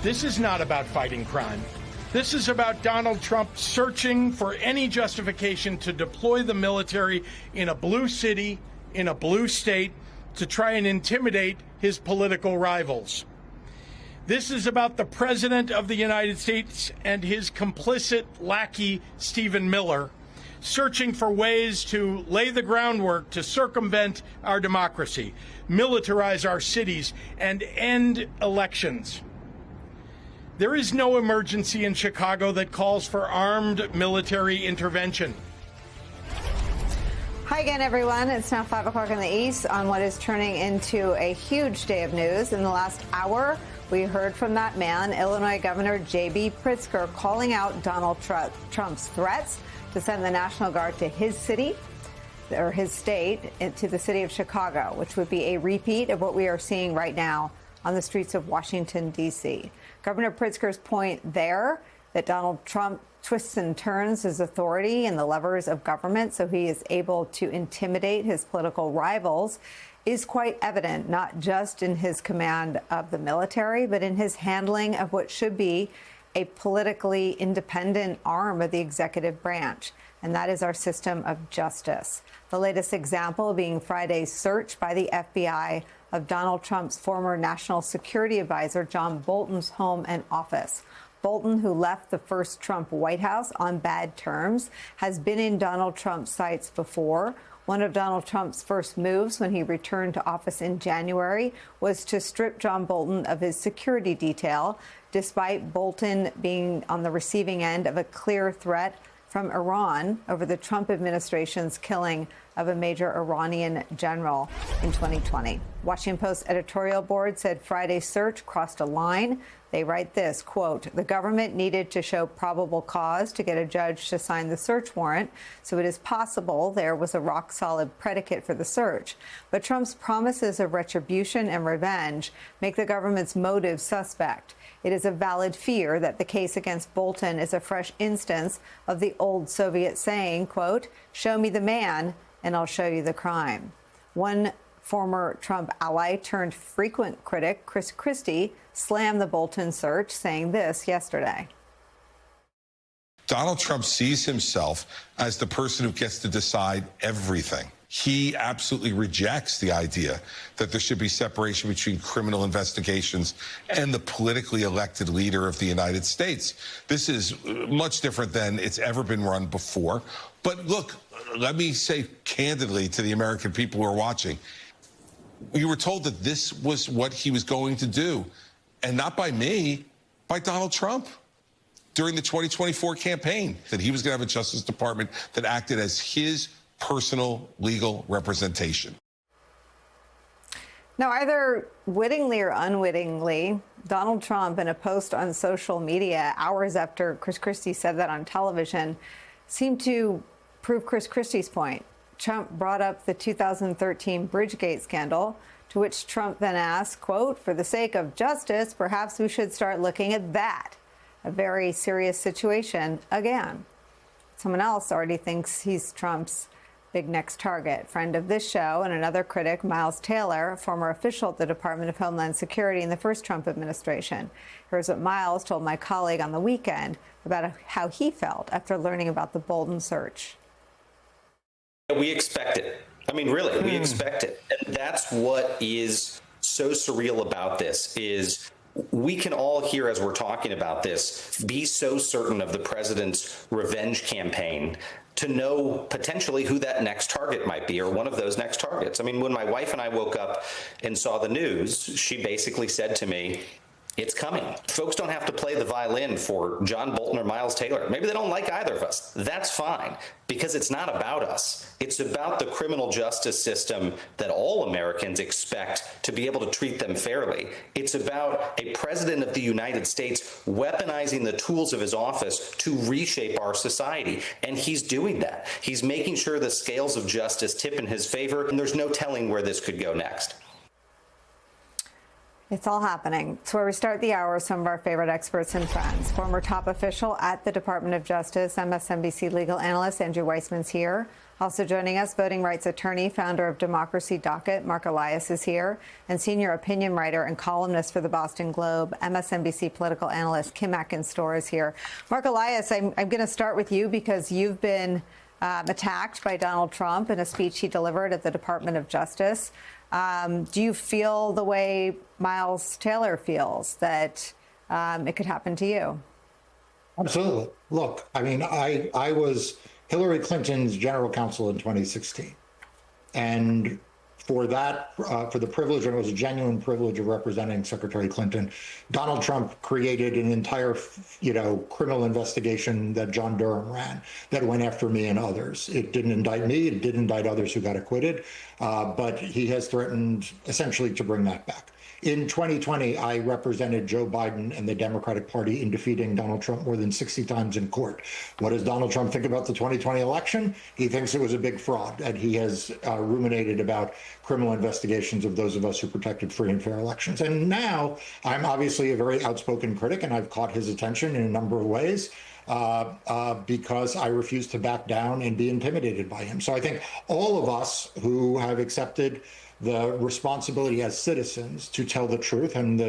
This is not about fighting crime. This is about Donald Trump searching for any justification to deploy the military in a blue city, in a blue state, to try and intimidate his political rivals. This is about the President of the United States and his complicit lackey, Stephen Miller, searching for ways to lay the groundwork to circumvent our democracy, militarize our cities, and end elections. There is no emergency in Chicago that calls for armed military intervention. Hi again, everyone. It's now 5 o'clock in the East on what is turning into a huge day of news. In the last hour, we heard from that man, Illinois Governor J.B. Pritzker, calling out Donald Trump's threats to send the National Guard to his city, or his state, to the city of Chicago, which would be a repeat of what we are seeing right now on the streets of Washington, D.C. Governor Pritzker's point there, that Donald Trump twists and turns his authority and the levers of government so he is able to intimidate his political rivals, is quite evident, not just in his command of the military, but in his handling of what should be a politically independent arm of the executive branch, and that is our system of justice. The latest example being Friday's search by the FBI of Donald Trump's former national security advisor, John Bolton's home and office. Bolton, who left the first Trump White House on bad terms, has been in Donald Trump's sights before. One of Donald Trump's first moves when he returned to office in January was to strip John Bolton of his security detail, despite Bolton being on the receiving end of a clear threat from Iran over the Trump administration's killing of a major Iranian general in 2020. Washington Post editorial board said Friday's search crossed a line. They write this, quote, "The government needed to show probable cause to get a judge to sign the search warrant, so it is possible there was a rock-solid predicate for the search. But Trump's promises of retribution and revenge make the government's motives suspect. It is a valid fear that the case against Bolton is a fresh instance of the old Soviet saying, quote, 'Show me the man, and I'll show you the crime.'" One former Trump ally turned frequent critic, Chris Christie, slammed the Bolton search, saying this yesterday. Donald Trump sees himself as the person who gets to decide everything. He absolutely rejects the idea that there should be separation between criminal investigations and the politically elected leader of the United States. This is much different than it's ever been run before. But look, let me say candidly to the American people who are watching, you were told that this was what he was going to do, and not by me, by Donald Trump during the 2024 campaign, that he was going to have a Justice Department that acted as his personal legal representation. Now, either wittingly or unwittingly, Donald Trump, in a post on social media hours after Chris Christie said that on television, seemed to prove Chris Christie's point. Trump brought up the 2013 Bridgegate scandal, to which Trump then asked, quote, "For the sake of justice, perhaps we should start looking at that." A very serious situation again. Someone else already thinks he's Trump's big next target. Friend of this show and another critic, Miles Taylor, a former official at the Department of Homeland Security in the first Trump administration. Here's what Miles told my colleague on the weekend about how he felt after learning about the Bolton search. We expect it. I mean, really, we expect it. And that's what is so surreal about this is we can all here as we're talking about this be so certain of the president's revenge campaign to know potentially who that next target might be or one of those next targets. I mean, when my wife and I woke up and saw the news, she basically said to me, "It's coming." Folks don't have to play the violin for John Bolton or Miles Taylor. Maybe they don't like either of us. That's fine, because it's not about us. It's about the criminal justice system that all Americans expect to be able to treat them fairly. It's about a president of the United States weaponizing the tools of his office to reshape our society. And he's doing that. He's making sure the scales of justice tip in his favor, and there's no telling where this could go next. It's all happening. It's where we start the hour with some of our favorite experts and friends. Former top official at the Department of Justice, MSNBC legal analyst Andrew Weissman's here. Also joining us, voting rights attorney, founder of Democracy Docket, Mark Elias is here, and senior opinion writer and columnist for the Boston Globe, MSNBC political analyst Kim Atkins-Storr is here. Mark Elias, I'm going to start with you because you've been attacked by Donald Trump in a speech he delivered at the Department of Justice. Do you feel the way Miles Taylor feels, that it could happen to you? Absolutely. Look, I mean, I was Hillary Clinton's general counsel in 2016. And for that, for the privilege, and it was a genuine privilege of representing Secretary Clinton, Donald Trump created an entire, criminal investigation that John Durham ran that went after me and others. It didn't indict me. It did indict others who got acquitted. But he has threatened essentially to bring that back. In 2020, I represented Joe Biden and the Democratic Party in defeating Donald Trump more than 60 times in court. What does Donald Trump think about the 2020 election? He thinks it was a big fraud, and he has ruminated about criminal investigations of those of us who protected free and fair elections. And now I'm obviously a very outspoken critic, and I've caught his attention in a number of ways. Because I refuse to back down and be intimidated by him. So I think all of us who have accepted the responsibility as citizens to tell the truth and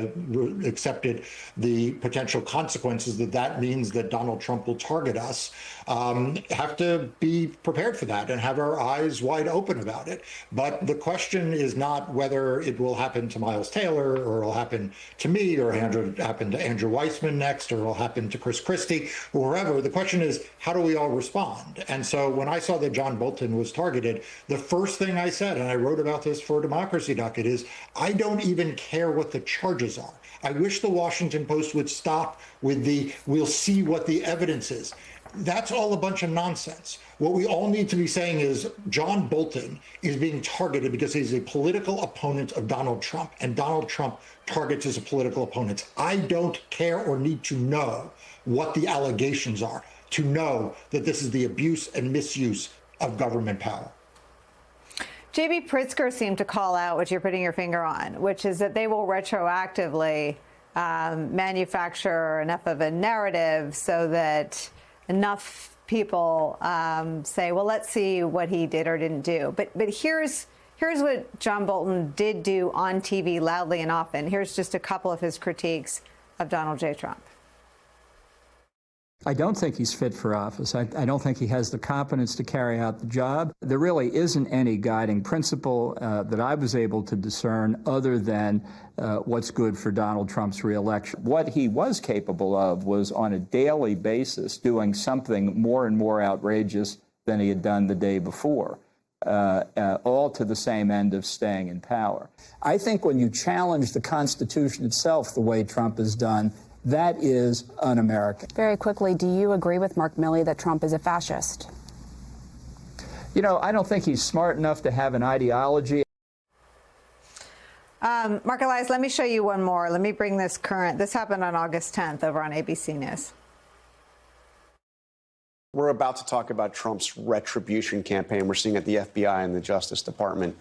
accepted the potential consequences that means that Donald Trump will target us, have to be prepared for that and have our eyes wide open about it. But the question is not whether it will happen to Miles Taylor, or it'll happen to me, or happen to Andrew Weissman next, or it'll happen to Chris Christie, or whoever. The question is, how do we all respond? And so when I saw that John Bolton was targeted, the first thing I said, and I wrote about this for Democracy Docket, is I don't even care what the charges are. I wish the Washington Post would stop with the "we'll see what the evidence is." That's all a bunch of nonsense. What we all need to be saying is John Bolton is being targeted because he's a political opponent of Donald Trump, and Donald Trump targets his political opponents. I don't care or need to know what the allegations are to know that this is the abuse and misuse of government power. J.B. Pritzker seemed to call out what you're putting your finger on, which is that they will retroactively manufacture enough of a narrative so that enough people say, well, let's see what he did or didn't do. But here's what John Bolton did do on TV loudly and often. Here's just a couple of his critiques of Donald J. Trump. I don't think he's fit for office. I don't think he has the competence to carry out the job. There really isn't any guiding principle that I was able to discern other than what's good for Donald Trump's reelection. What he was capable of was on a daily basis doing something more and more outrageous than he had done the day before, all to the same end of staying in power. I think when you challenge the Constitution itself the way Trump has done, that is un-American. Very quickly, do you agree with Mark Milley that Trump is a fascist? You know, I don't think he's smart enough to have an ideology. Mark Elias, let me show you one more. Let me bring this current. This happened on August 10th over on ABC News. We're about to talk about Trump's retribution campaign we're seeing at the FBI and the Justice Department.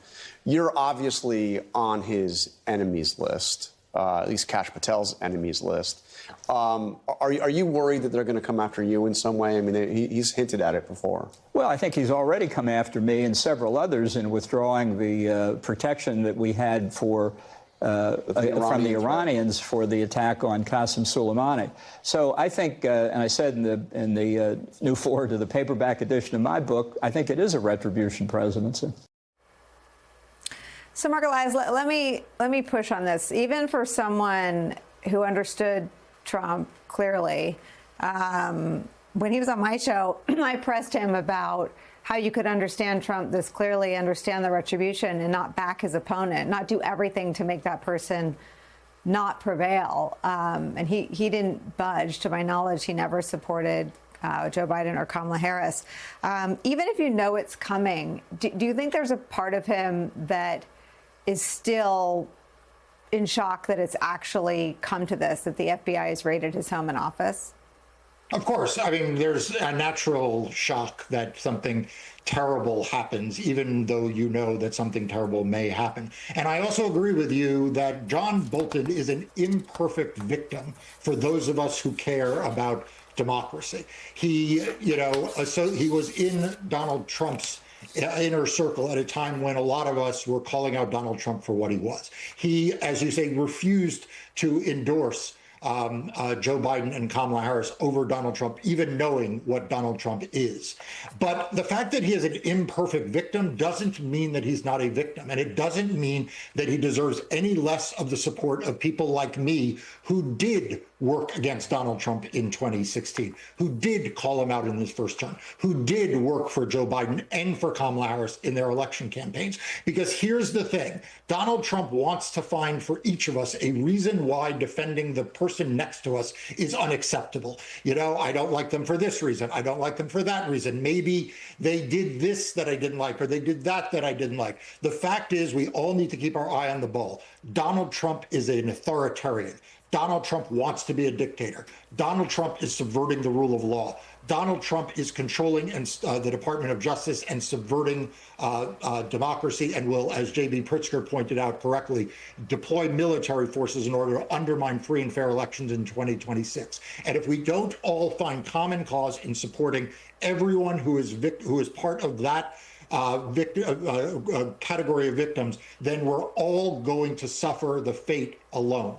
You're obviously on his enemies list. At least Kash Patel's enemies list. Are you worried that they're going to come after you in some way? I mean, he's hinted at it before. Well, I think he's already come after me and several others in withdrawing the protection that we had for from the Iranians for the attack on Qasem Soleimani. So I think, and I said in the new forward to the paperback edition of my book, I think it is a retribution presidency. So, Mark Elias, let me push on this. Even for someone who understood Trump clearly, when he was on my show, I pressed him about how you could understand Trump this clearly, understand the retribution, and not back his opponent, not do everything to make that person not prevail. And he didn't budge. To my knowledge, he never supported Joe Biden or Kamala Harris. Even if you know it's coming, do you think there's a part of him that is still in shock that it's actually come to this, that the FBI has raided his home and office? Of course. I mean, there's a natural shock that something terrible happens, even though you know that something terrible may happen. And I also agree with you that John Bolton is an imperfect victim for those of us who care about democracy. He, so he was in Donald Trump's inner circle at a time when a lot of us were calling out Donald Trump for what he was. He, as you say, refused to endorse Joe Biden and Kamala Harris over Donald Trump, even knowing what Donald Trump is. But the fact that he is an imperfect victim doesn't mean that he's not a victim. And it doesn't mean that he deserves any less of the support of people like me who did work against Donald Trump in 2016, who did call him out in his first term, who did work for Joe Biden and for Kamala Harris in their election campaigns. Because here's the thing, Donald Trump wants to find for each of us a reason why defending the person next to us is unacceptable. I don't like them for this reason. I don't like them for that reason. Maybe they did this that I didn't like, or they did that I didn't like. The fact is, we all need to keep our eye on the ball. Donald Trump is an authoritarian. Donald Trump wants to be a dictator. Donald Trump is subverting the rule of law. Donald Trump is controlling the Department of Justice and subverting democracy, and will, as J.B. Pritzker pointed out correctly, deploy military forces in order to undermine free and fair elections in 2026. And if we don't all find common cause in supporting everyone who is part of that category of victims, then we're all going to suffer the fate alone.